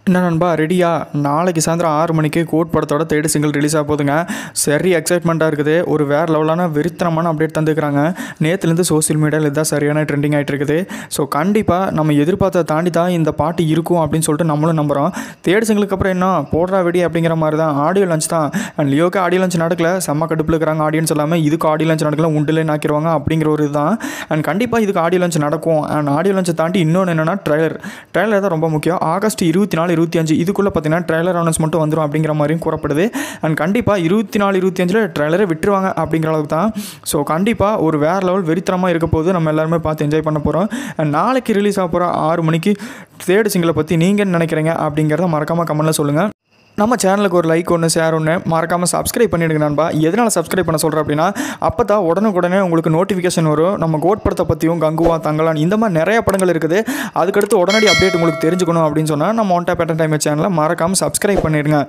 என்ன நண்பா ரெடியா? நாளைக்கு சாயந்தரம் 6 மணிக்கு கோட் படத்தோட தேர்ட் சிங்கிள் ரிலீஸ் ஆக போதுங்க. சரி எக்ஸைட்மெண்ட்டாக இருக்குது. ஒரு வேறு லெவலான வெறித்தனமான அப்டேட் தந்துக்கிறாங்க. நேற்றுலேருந்து சோசியல் மீடியாவில் இதுதான் சரியான ட்ரெண்டிங் ஆகிட்டு இருக்குது. ஸோ கண்டிப்பாக நம்ம எதிர்பார்த்த தாண்டி தான் இந்த பாட்டு இருக்கும் அப்படின்னு சொல்லிட்டு நம்மளும் நம்புகிறோம். தேர்ட் சிங்கிளுக்கு அப்புறம் என்ன போடுறா வெடி அப்படிங்கிற மாதிரி தான். ஆடியோ லஞ்ச் தான். அண்ட் லியோக்கு ஆடியோ லஞ்ச் நடக்கல, செம்ம கடுப்பில் இருக்கிறாங்க ஆடியன்ஸ் எல்லாமே. இதுக்கு ஆடியோ லஞ்ச் நடக்கல, உண்டிலே நாக்கிடுவாங்க அப்படிங்கிற ஒரு இதுதான். அண்ட் கண்டிப்பாக இதுக்கு ஆடியோ லஞ்ச் நடக்கும். அண்ட் ஆடியோ லஞ்சை தாண்டி இன்னொன்று என்னென்னா ட்ரெய்லர் தான் ரொம்ப முக்கியம். ஆகஸ்ட் 24, 25 இதுக்குள்ளே பார்த்தீங்கன்னா ட்ரெய்லர் அனௌன்ஸ்மெண்ட்டும் வந்துடும் அப்படிங்கிற மாதிரியும் கூறப்படுது. அண்ட் கண்டிப்பாக 24, 25 ட்ரெய்லரை விட்டுருவாங்க அப்படிங்கிற அளவுக்கு தான். ஸோ கண்டிப்பாக ஒரு வேறு லெவல் வெறித்தனமாக இருக்க போது நம்ம எல்லாருமே பார்த்து என்ஜாய் பண்ண போகிறோம். அண்ட் நாளைக்கு ரிலீஸ் ஆக போகிற 6 மணிக்கு தேர்ட் சிங்கிளை பற்றி நீங்கள் என்ன நினைக்கிறீங்க அப்படிங்கிறத மறக்காமல் கமெண்ட்டில் சொல்லுங்கள். நம்ம சேனலுக்கு ஒரு லைக் ஒன்று, ஷேர் ஒன்று, மறக்காமல் சப்ஸ்கிரைப் பண்ணிவிடுங்க நண்பா. எதனால் சப்ஸ்கிரைப் பண்ண சொல்கிறேன் அப்படின்னா, அப்போ தான் உடனே உங்களுக்கு நோட்டிஃபிகேஷன் வரும். நம்ம கோட் படத்தை பற்றியும், கங்குவா, தங்கலான் இந்த மாதிரி நிறைய படங்கள் இருக்குது. அதுக்கடுத்து உடனடி அப்டேட் உங்களுக்கு தெரிஞ்சுக்கணும் அப்படின்னு சொன்னால் நம்ம ஒன் டாப் என்டர்டைன்மெண்ட் சேனலை மறக்காமல் சப்ஸ்கிரைப் பண்ணிடுங்க.